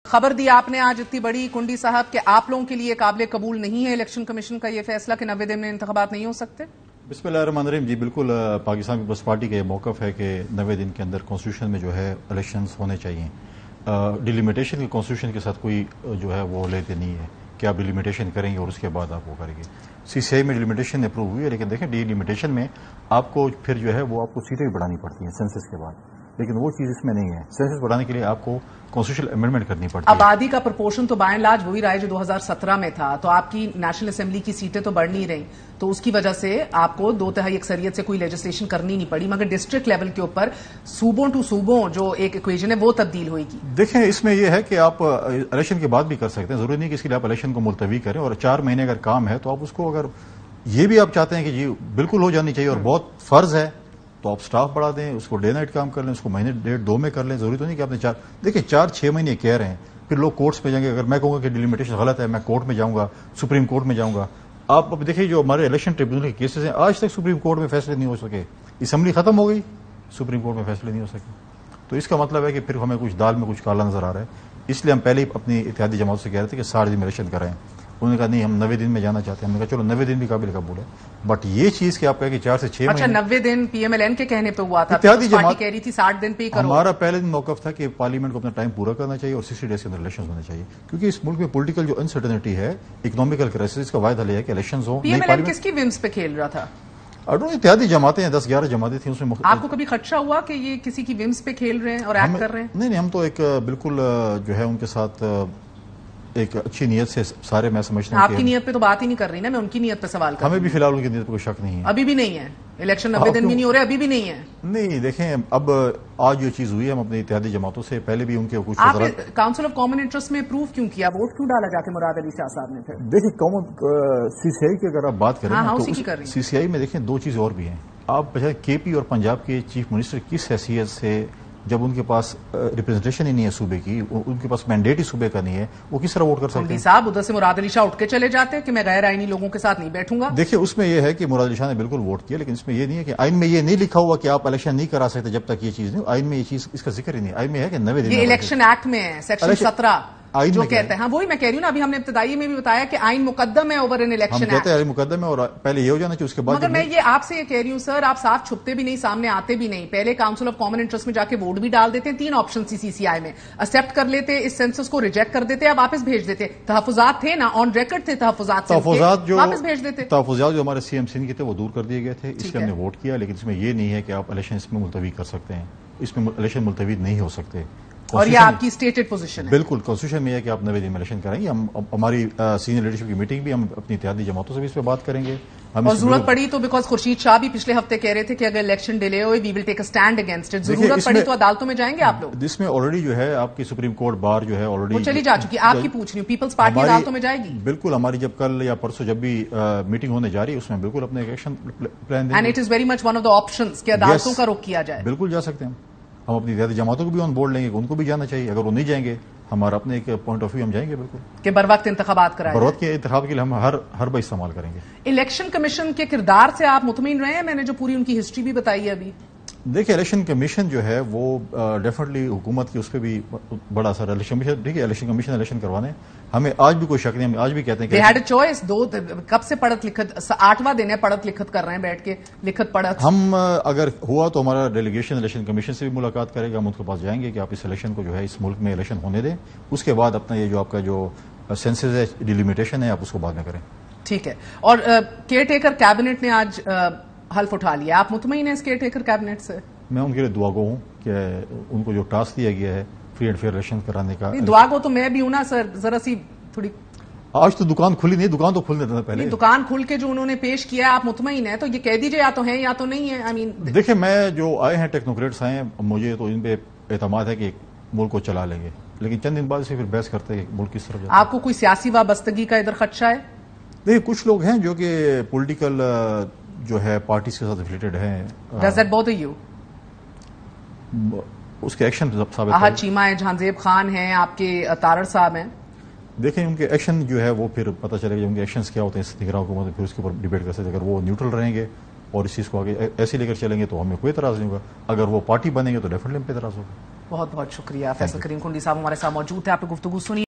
खबर दी आपने आज इतनी बड़ी कुंडी साहब के आप लोगों के लिए काबिल कबूल नहीं है इलेक्शन कमीशन का ये फैसला कि 90 दिन में इंतखाबात नहीं हो सकते। बिस्मिल्लाहिर्रहमानिर्रहीम जी, बिल्कुल पाकिस्तान पीपल्स पार्टी का ये मौकफ है कि 90 दिन के अंदर कॉन्स्टिट्यूशन में जो है इलेक्शंस होने चाहिए। डिलिमिटेशन के कॉन्स्टिट्यूशन के साथ कोई जो है वो लेते नहीं है कि आप डिलिमिटेशन करेंगे और उसके बाद आप वो करेंगे। सीसीआई में डिलिमिटेशन अप्रूव हुई है, लेकिन देखें डिलिमिटेशन में आपको फिर जो है वो आपको सीटें भी बढ़ानी पड़ती हैं सेंसस के बाद, लेकिन वो चीज इसमें नहीं है। सेंसस बढ़ाने के लिए आपको कॉन्स्टिट्यूशनल अमेंडमेंट करनी पड़ती है। आबादी का प्रोपोर्शन तो बाय एंड लार्ज वही रहा है जो 2017 में था, तो आपकी नेशनल असेंबली की सीटें तो बढ़ नहीं रही, तो उसकी वजह से आपको 2/3 अक्सरियत से कोई लेजिस्लेशन करनी नहीं पड़ी, मगर डिस्ट्रिक्ट लेवल के ऊपर सूबों टू सूबों जो एक इक्वेशन है वो तब्दील होगी। देखें, इसमें यह है कि आप इलेक्शन के बाद भी कर सकते हैं, जरूरी नहीं कि इसके लिए आप इलेक्शन को मुलतवी करें। और 4 महीने अगर काम है तो आप उसको, अगर ये भी आप चाहते हैं कि जी बिल्कुल हो जानी चाहिए और बहुत फर्ज है, तो आप स्टाफ बढ़ा दें, उसको डे नाइट काम कर लें, उसको महीने 1.5-2 में कर लें। जरूरी तो नहीं कि आपने 4-6 महीने कह रहे हैं, फिर लोग कोर्ट्स में जाएंगे। अगर मैं कहूंगा कि डिलिमिटेशन गलत है, मैं कोर्ट में जाऊंगा, सुप्रीम कोर्ट में जाऊंगा। आप अब देखिए जो हमारे इलेक्शन ट्रिब्यूनल के केसेस हैं, आज तक सुप्रीम कोर्ट में फैसले नहीं हो सके। असेंबली खत्म हो गई, सुप्रीम कोर्ट में फैसले नहीं हो सके, तो इसका मतलब है कि फिर हमें कुछ दाल में कुछ काला नजर आ रहा है। इसलिए हम पहले ही अपनी इत्तेहादी जमात से कह रहे थे कि 60 दिन में इलेक्शन कराएं। उन्होंने कहा नहीं, हम 90 दिन में जाना चाहते हैं। हमने कहा चलो 90 दिन भी काबिल कबूल है, बट ये चीज कि आप कहें कि 4 से 6 अच्छा, 90 दिन पीएमएलएन के कहने पे हुआ था, इत्तेहादी पार्टी कह रही थी 60 दिन पे ही करो। हमारा पहले दिन मौकफ था कि पार्लियामेंट को अपना टाइम पूरा करना चाहिए और 60 डेज के अंदर इलेक्शन होने चाहिए, क्योंकि इस मुल्क में पॉलिटिकल जो अनसर्टेनिटी है, इकोनॉमिकल क्राइसिस का वायदा है कि इलेक्शन हो। पीएमएलएन किसकी विम्स पे खेल रहा था? इत्तेहादी जमातें हैं, 10-11 जमातें थी उसमें। आपको कभी खदशा हुआ कि ये किसी की विम्स पे खेल रहे हैं और एक्ट कर रहे हैं? नहीं, हम तो एक बिल्कुल जो है उनके साथ एक अच्छी नीयत से सारे, मैं समझता हूं आपकी नीयत पे तो बात ही नहीं कर रही ना, मैं उनकी नीयत पे सवाल कर रही हूं। हमें भी फिलहाल उनकी नीयत पे कोई शक नहीं है। अभी भी नहीं है इलेक्शन, 90 दिन भी नहीं हो रहे, अभी भी नहीं है। नहीं, देखें, अब आज जो चीज हुई है, हम अपनी इत्तेहादी जमातों से पहले भी उनके कुछ काउंसिल ऑफ कॉमन इंटरेस्ट में प्रूव क्यों किया, वोट क्यों डाला जाके मुराद अली शाह साहब ने? फिर देखिए, सीसीआई की अगर आप बात करें तो सीसीआई में देखें 2 चीज और भी हैं। आप केपी और पंजाब के चीफ मिनिस्टर किस हैसियत से, जब उनके पास रिप्रेजेंटेशन ही नहीं है सूबे की, उनके पास मैंडेट ही सूबे का नहीं है, वो किस तरह वोट कर सकते हैं? साहब उधर से मुराद अली शाह उठ के चले जाते हैं कि मैं गैर आईनी लोगों के साथ नहीं बैठूंगा। देखिए, उसमें यह है कि मुराद अली शाह ने बिल्कुल वोट किया, लेकिन इसमें यह नहीं है कि आइन में यह नहीं लिखा हुआ कि आप इलेक्शन नहीं करा सकते जब तक ये चीज नहीं। आइन में ये चीज, इसका जिक्र ही नहीं। आइन में है कि 90 दिन, ये इलेक्शन एक्ट में है, सेक्शन 17 जो कहते हैं। हाँ, वही मैं कह रही हूँ ना, अभी हमने इब्तिदाई में भी बताया कि आइन मुकद्दम है ओवर एन इलेक्शन एक्ट। कहते हैं मुकद्दम है और पहले ये हो जाना चाहिए, उसके बाद। मगर मैं ये आपसे ये कह रही हूँ सर, आप साफ छुपते भी नहीं, सामने आते भी नहीं। पहले काउंसिल ऑफ कॉमन इंटरेस्ट में जाके वोट भी डाल देते हैं, 3 ऑप्शन सीसीआई में, एक्सेप्ट कर लेते, इस सेंसस को रिजेक्ट कर देते, आप वापस भेज देते। तहफुजात थे ना, ऑन रिकॉर्ड थे तहफुजात, वापस भेज देते। तहफुजात जो हमारे सीएम सिंध के थे वो दूर कर दिए गए थे, इसलिए हमने वोट किया। लेकिन इसमें यह नहीं है कि आप इलेक्शन इसमें मुलतवी कर सकते हैं, इसमें इलेक्शन मुलतवी नहीं हो सकते। और ये आपकी स्टेटेड पोजीशन है। बिल्कुल, कॉन्स्टिट्यूशन में है कि आप 90 दिन में इलेक्शन कराएंगे। हम हमारी सीनियर लीडरशिप की मीटिंग भी, हम अपनी इत्तेहादी जमातों से भी इस पर बात करेंगे। और जरूरत पड़ी तो, बिकॉज खुर्शीद शाह भी पिछले हफ्ते कह रहे थे कि अगर इलेक्शन डिले हो, we will take a stand against it. जरूरत पड़ी तो अदालतों में जाएंगे आप लोग? जिसमें ऑलरेडी जो है आपकी सुप्रीम कोर्ट बार जो है ऑलरेडी वो चली जा चुकी है। आपकी पूछ रही हूँ, पीपल्स पार्टी अदालतों में जाएगी? बिल्कुल, हमारी जब कल या परसों जब भी मीटिंग होने जा रही है, उसमें बिल्कुल अपने एक्शन प्लान देंगे। And it is very much one of the options कि अदालतों का रुख किया जाए। बिल्कुल जा सकते हैं हम अपनी इत्तेहादी जमातों को भी ऑन बोर्ड लेंगे, उनको भी जाना चाहिए। अगर वो नहीं जाएंगे, हमारा अपने एक पॉइंट ऑफ व्यू, हम जाएंगे बिल्कुल कि बर वक्त इंतखाबात कराएं। बर वक्त के इंतखाब के लिए हम हर बार इस्तेमाल करेंगे। इलेक्शन कमीशन के किरदार से आप मुतमईन रहे हैं? मैंने जो पूरी उनकी हिस्ट्री भी बताई है अभी। देखिए, इलेक्शन कमीशन जो है वो डेफिनेटली हुकूमत की उस पर भी बड़ा असर है। इलेक्शन कमीशन, ठीक है, इलेक्शन कमीशन इलेक्शन करवाने, हमें आज भी कोई शक नहीं, हम आज भी कहते हैं कि दे हैड अ चॉइस। कब से पढ़त लिखत, 8वां दिन है पढ़त लिखत कर रहे हैं, बैठ के लिखत पढ़त। हम अगर हुआ तो हमारा डेलीगेशन इलेक्शन कमीशन से भी मुलाकात करेगा, हम उनके पास जाएंगे कि आप इस इलेक्शन को जो है इस मुल्क में इलेक्शन होने दें, उसके बाद अपना ये जो आपका जो सेंसस है, डिलिमिटेशन है, आप उसको बाद में करें। ठीक है। और केयर टेकर कैबिनेट ने आज हल्फ उठा लिया, आप मुतमईन हैं इस केयर टेकर कैबिनेट से? मैं उनके लिए दुआगो हूँ कि उनको जो टास्क दिया गया है फ्री एंड फेयर इलेक्शन कराने का। दुआगो तो मैं भी हूं ना सर, जरा सी थोड़ी। आज तो दुकान खुली नहीं, दुकान तो खुलने देना पहले। दुकान खुल के जो उन्होंने पेश किया, आप मुतमईन है तो ये कह दीजिए या तो है या तो नहीं है। आई मीन देखिए, मैं जो आए हैं टेक्नोक्रेट्स आए हैं, मुझे तो इन पे एतमाद है कि मुल्क को चला लेंगे, लेकिन चंद दिन बाद से फिर बहस करते हैं मुल्क किस तरफ जाता है। आपको कोई सियासी वाबस्तगी का इधर खदशा है? देखिए, कुछ लोग हैं जो कि पॉलिटिकल जो है पार्टीज के साथ रिलेटेड हैं। Does that bother you? उसके एक्शन साबित आहद चीमा है, जहांजेब खान है, आपके तारड़ साहब हैं। देखें, उनके एक्शन जो है वो फिर पता चलेगा, उनके एक्शंस क्या होते हैं निगरान हुकूमत, फिर उसके ऊपर डिबेट कर सकते हैं। अगर वो न्यूट्रल रहेंगे और इस चीज़ को आगे ऐसे लेकर चलेंगे तो हमें कोई एतराज़ नहीं होगा। अगर वो पार्टी बनेंगे तो डेफिनेटली हम पे एतराज़ होगा। बहुत बहुत शुक्रिया। फैसल करीम कुंडी साहब हमारे साथ मौजूद थे, आपने गुफ्तगू सुनी।